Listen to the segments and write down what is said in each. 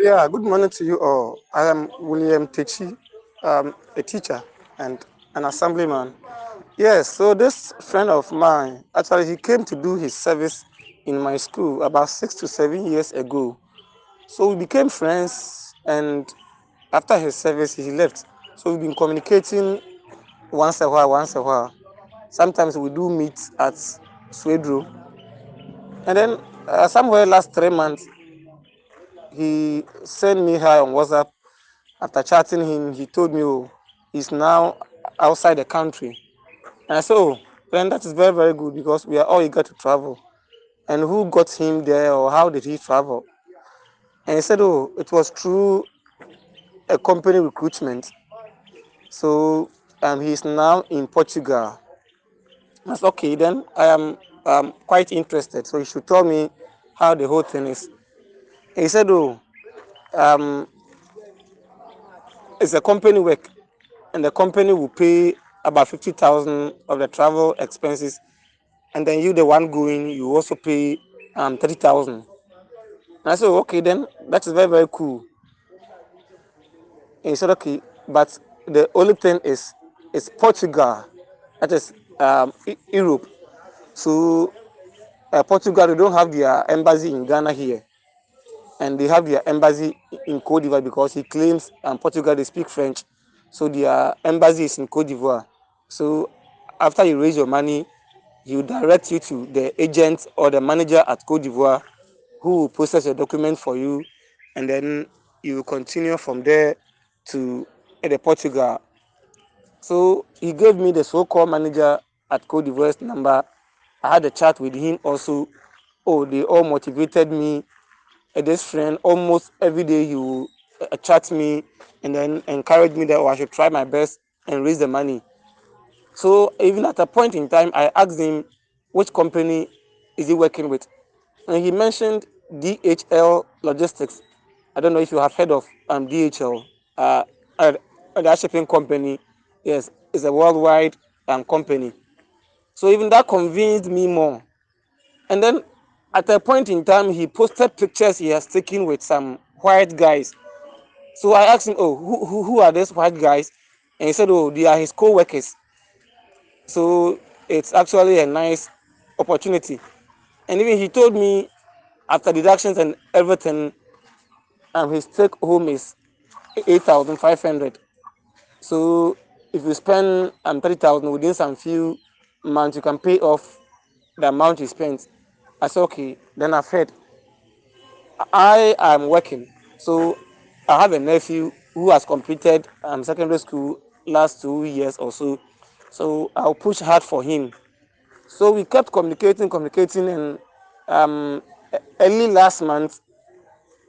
Yeah, good morning to you all. I am William Techi, a teacher and an assemblyman. Yes, so this friend of mine, actually, he came to do his service in my school about 6 to 7 years ago. So we became friends, and after his service, he left. So we've been communicating once a while, once a while. Sometimes we do meet at Swedro. And then somewhere last 3 months, he sent me hi on WhatsApp. After chatting him, he told me, oh, he's now outside the country. And I said, oh, then that is very, very good because we are all eager to travel. And who got him there or how did he travel? And he said, oh, it was through a company recruitment. So he's now in Portugal. I said, okay, then I am quite interested. So you should tell me how the whole thing is. And he said, oh, um, it's a company work, and the company will pay about 50,000 of the travel expenses, and then you, the one going, you also pay 30,000. And I said, okay, then that is very, very cool. And he said, okay, but the only thing is Portugal, that is Europe. So Portugal, they don't have their embassy in Ghana here, and they have their embassy in Cote d'Ivoire because he claims Portugal they speak French, so their embassy is in Cote d'Ivoire. So after you raise your money, he will direct you to the agent or the manager at Cote d'Ivoire, who will process your document for you, and then you will continue from there to the Portugal. So he gave me the so-called manager at Cote d'Ivoire's number. I had a chat with him also. Oh, they all motivated me. This friend, almost every day he will chat me and then encourage me that I should try my best and raise the money. So even at a point in time, I asked him which company is he working with, and he mentioned DHL Logistics. I don't know if you have heard of DHL, uh, uh, the shipping company. Yes, it's a worldwide company. So even that convinced me more. And then at a point in time, he posted pictures he has taken with some white guys. So I asked him, oh, who are these white guys? And he said, oh, they are his co-workers. So it's actually a nice opportunity. And even he told me after deductions and everything, his take home is 8,500. So if you spend 30,000 within some few months, you can pay off the amount you spent. I said, okay, then I've heard. I am working. So I have a nephew who has completed secondary school last 2 years or so. So I'll push hard for him. So we kept communicating, and um, early last month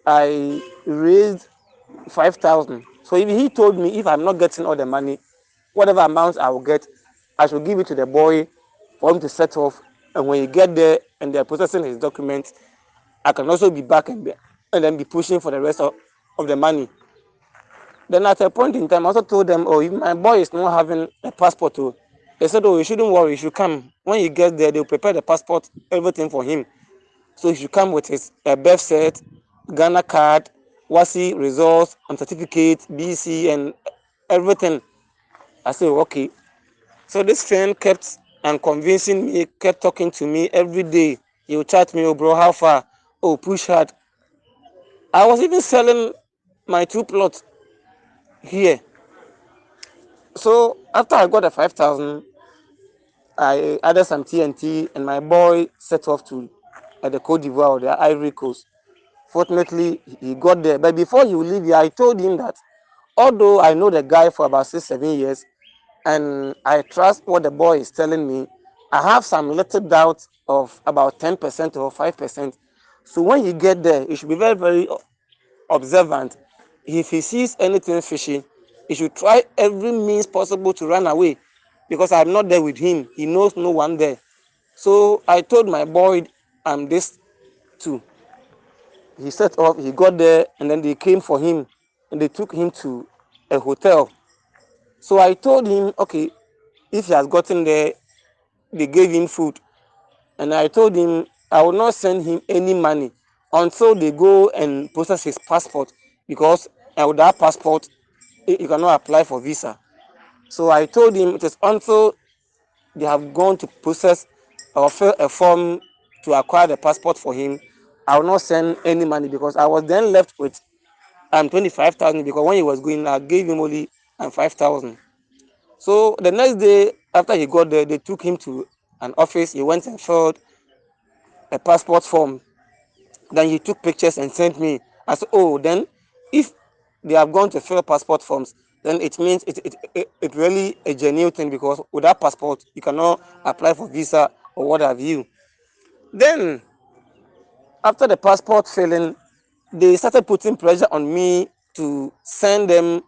I raised 5,000. So if he told me if I'm not getting all the money, whatever amount I will get, I should give it to the boy for him to set off. And when he get there and they're processing his documents, I can also be back and then be pushing for the rest of the money. Then at a point in time, I also told them, oh, if my boy is not having a passport, oh, they said, oh, you shouldn't worry, you should come. When he gets there, they'll prepare the passport, everything for him. So he should come with his birth cert, Ghana card, WASI results, and certificate, BC, and everything. I said, okay. So this friend kept convincing me, kept talking to me every day. He would chat me, oh, bro, how far? Oh, push hard. I was even selling my two plots here. So after I got the 5,000, I added some TNT, and my boy set off to the Cote d'Ivoire or the Ivory Coast. Fortunately, he got there. But before he would leave here, I told him that although I know the guy for about 6, 7 years, and I trust what the boy is telling me, I have some little doubt of about 10% or 5%. So when you get there, you should be very, very observant. If he sees anything fishy, he should try every means possible to run away because I'm not there with him. He knows no one there. So I told my boy this too. He set off, he got there, and then they came for him and they took him to a hotel. So I told him, okay, if he has gotten there, they gave him food. And I told him I will not send him any money until they go and process his passport. because with that passport you cannot apply for visa. So I told him it is until they have gone to process or fill a form to acquire the passport for him, I will not send any money because I was then left with 25,000 because when he was going, I gave him only 5,000. So the next day after he got there, they took him to an office. He went and filled a passport form. Then he took pictures and sent me. I said, oh, then if they have gone to fill passport forms, then it means it really a genuine thing because without passport, you cannot apply for visa or what have you. Then after the passport filling, they started putting pressure on me to send them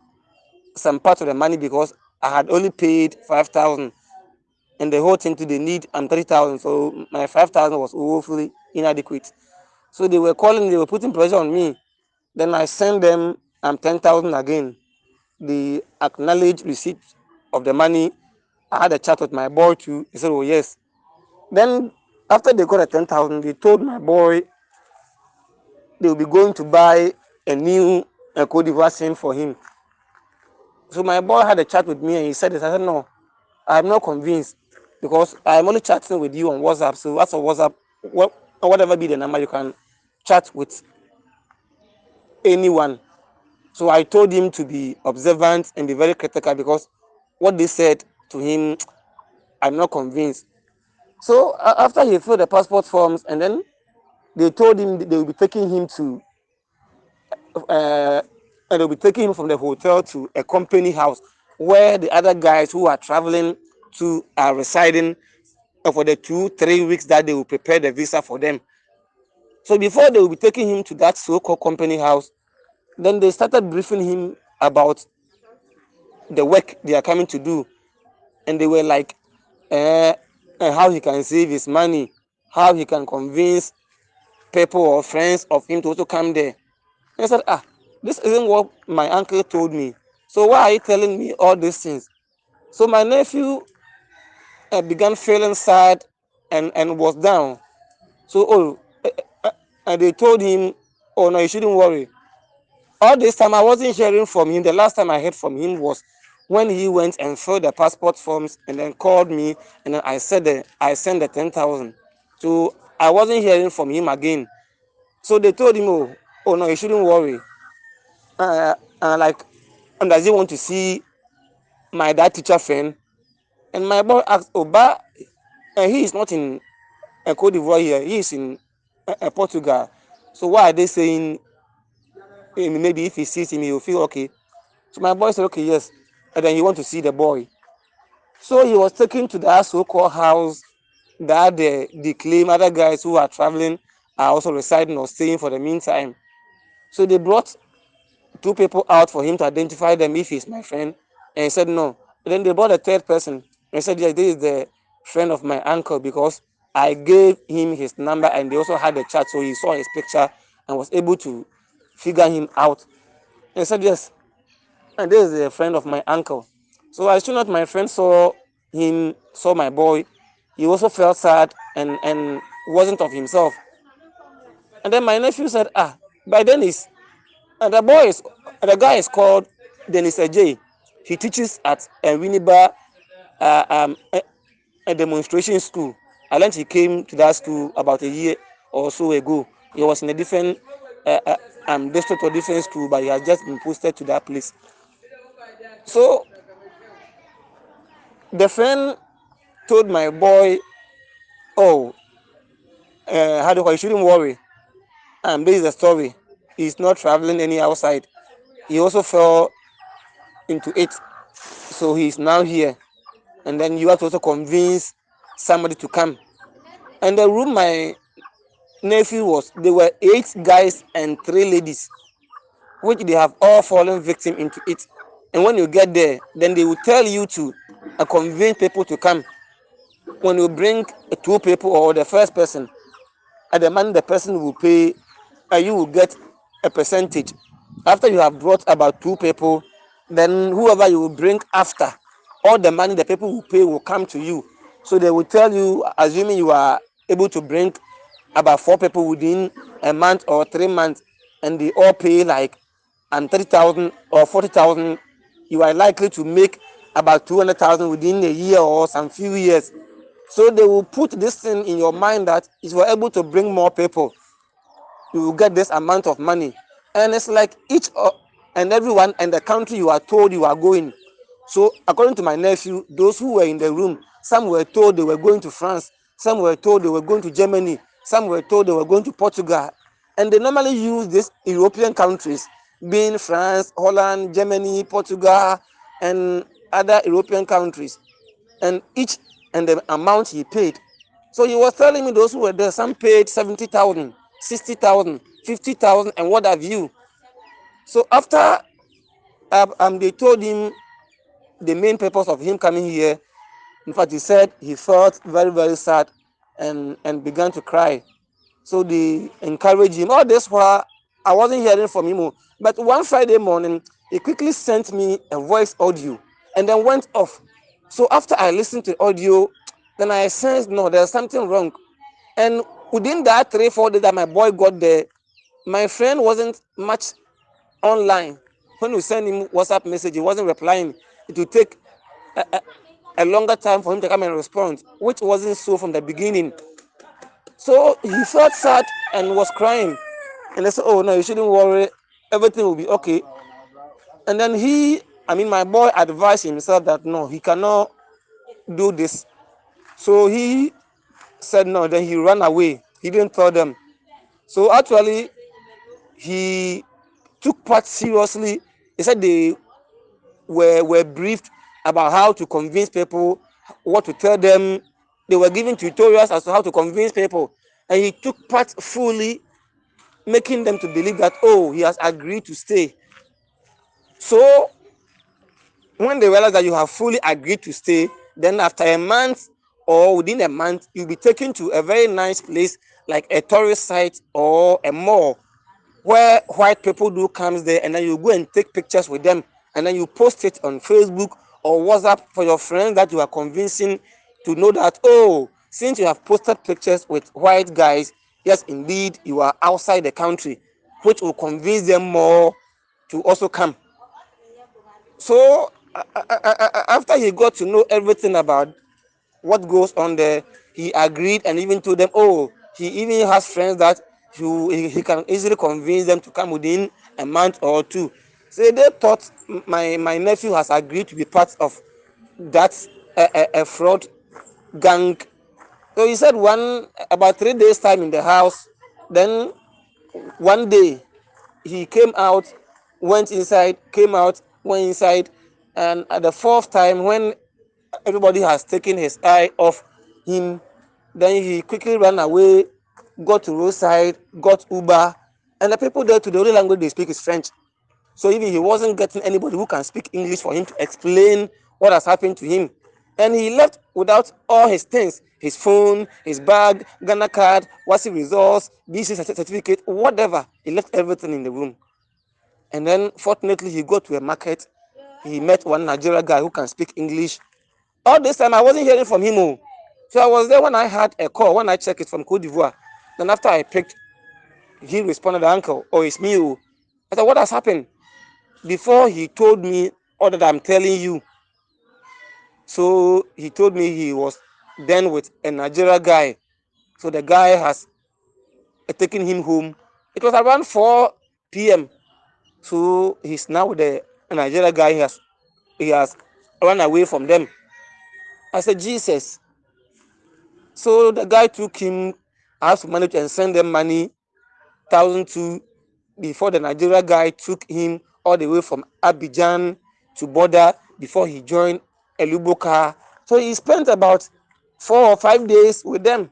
some part of the money because I had only paid 5,000 and the whole thing to they need 30,000. So my 5,000 was woefully inadequate. So they were putting pressure on me. Then I sent them 10,000 again. The acknowledged receipt of the money. I had a chat with my boy too. He said, oh yes. Then after they got a 10,000, they told my boy they will be going to buy a new Cote d'Ivoire SIM for him. So my boy had a chat with me and he said this. I said, no, I'm not convinced because I'm only chatting with you on WhatsApp. So as a WhatsApp, whatever be the number, you can chat with anyone. So I told him to be observant and be very critical because what they said to him, I'm not convinced. So after he filled the passport forms and then they told him they will be taking him to uh, and they'll be taking him from the hotel to a company house where the other guys who are traveling to are residing for the 2 3 weeks that they will prepare the visa for them. So before they will be taking him to that so-called company house, then they started briefing him about the work they are coming to do, and they were like, uh, how he can save his money, how he can convince people or friends of him to also come there. And I said, this isn't what my uncle told me. So why are you telling me all these things? So my nephew began feeling sad and was down. So, and they told him, oh no, you shouldn't worry. All this time I wasn't hearing from him. The last time I heard from him was when he went and filled the passport forms and then called me and then I sent the 10,000. So I wasn't hearing from him again. So they told him, oh no, you shouldn't worry. Like, and does he want to see my dad teacher friend? And my boy asked, oh, but he is not in Cote d'Ivoire here. He is in Portugal. So why are they saying maybe if he sees him, he will feel okay? So my boy said, okay, yes. And then he want to see the boy. So he was taken to that so-called house that the claim other guys who are traveling are also residing or staying for the meantime. So they brought two people out for him to identify them if he's my friend. And he said no. And then they brought a third person. And he said, yeah, this is the friend of my uncle because I gave him his number and they also had a chat. So he saw his picture and was able to figure him out. And he said, yes, and this is a friend of my uncle. So as soon as my friend saw my boy, he also felt sad and wasn't of himself. And then my nephew said, by then is and the guy is called Dennis Ajay. He teaches at Winneba a demonstration school. I learned he came to that school about a year or so ago. He was in a different district or different school, but he has just been posted to that place. So the friend told my boy, "Oh, how do I? You shouldn't worry. This is the story. He's not traveling any outside. He also fell into it, so he's now here. And then you have to also convince somebody to come. And the room my nephew was, there were 8 guys and 3 ladies, which they have all fallen victim into it. And when you get there, then they will tell you to convince people to come. When you bring 2 people or the first person, at the money the person will pay, you will get a percentage. After you have brought about 2 people, then whoever you will bring after, all the money the people will pay will come to you. So they will tell you, assuming you are able to bring about 4 people within a month or 3 months, and they all pay like and 30,000 or 40,000, you are likely to make about 200,000 within a year or some few years. So they will put this thing in your mind that if you are able to bring more people, you will get this amount of money. And it's like each and everyone and the country you are told you are going. So according to my nephew, those who were in the room, some were told they were going to France, some were told they were going to Germany, some were told they were going to Portugal. And they normally use these European countries, being France, Holland, Germany, Portugal, and other European countries. And each and the amount he paid. So he was telling me those who were there, some paid 70,000, 60,000, 50,000, and what have you. So after they told him the main purpose of him coming here, in fact, he said he felt very, very sad and began to cry. So they encouraged him. All this while, I wasn't hearing from him. But one Friday morning, he quickly sent me a voice audio and then went off. So after I listened to the audio, then I sensed no, there's something wrong. And within that 3 4 days that my boy got there, my friend wasn't much online. When we send him WhatsApp message, he wasn't replying. It would take a longer time for him to come and respond, which wasn't so from the beginning. So he felt sad and was crying. And I said, oh no, you shouldn't worry. Everything will be okay. And then my boy advised himself that no, he cannot do this. So he said no, then he ran away. He didn't tell them. So actually, he took part seriously. He said they were briefed about how to convince people, what to tell them. They were given tutorials as to how to convince people. And he took part fully, making them to believe that, oh, he has agreed to stay. So when they realize that you have fully agreed to stay, then after a month or within a month, you'll be taken to a very nice place like a tourist site or a mall where white people do comes there, and then you go and take pictures with them, and then you post it on Facebook or WhatsApp for your friends that you are convincing to know that, oh, since you have posted pictures with white guys, yes indeed you are outside the country, which will convince them more to also come. So after he got to know everything about what goes on there, he agreed and even told them, oh, he even has friends that he can easily convince them to come within a month or two. So they thought my nephew has agreed to be part of that a fraud gang. So he said about 3 days time in the house. Then one day he came out, went inside, came out, went inside, and at the fourth time when everybody has taken his eye off him, then he quickly ran away, got to roadside, got Uber, and the people there, to the only language they speak is French. So even he wasn't getting anybody who can speak English for him to explain what has happened to him. And he left without all his things, his phone, his bag, Ghana card, WASI results, BC certificate, whatever. He left everything in the room. And then fortunately he got to a market. He met one Nigerian guy who can speak English. All this time I wasn't hearing from him. Oh. So I was there when I had a call, when I checked it from Cote d'Ivoire. Then after I picked, he responded, uncle, oh, it's me. Oh. I said, what has happened? Before he told me all that I'm telling you. So he told me he was then with a Nigerian guy. So the guy has taken him home. It was around 4 p.m. So he's now with the Nigerian guy. He has run away from them. I said, Jesus. So the guy took him. I have to manage and send them money, 1,002, before the Nigerian guy took him all the way from Abidjan to border before he joined Eluboka. So he spent about 4 or 5 days with them.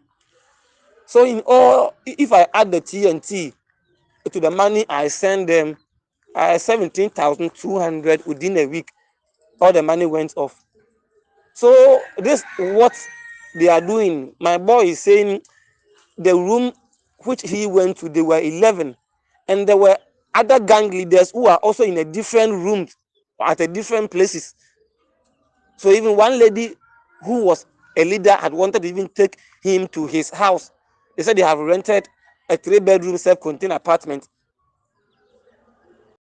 So in all, if I add the TNT to the money I send them, 17,200 within a week. All the money went off. So this what they are doing. My boy is saying the room which he went to, they were 11, and there were other gang leaders who are also in a different room at a different places. So even one lady who was a leader had wanted to even take him to his house. They said they have rented a 3 bedroom self-contained apartment,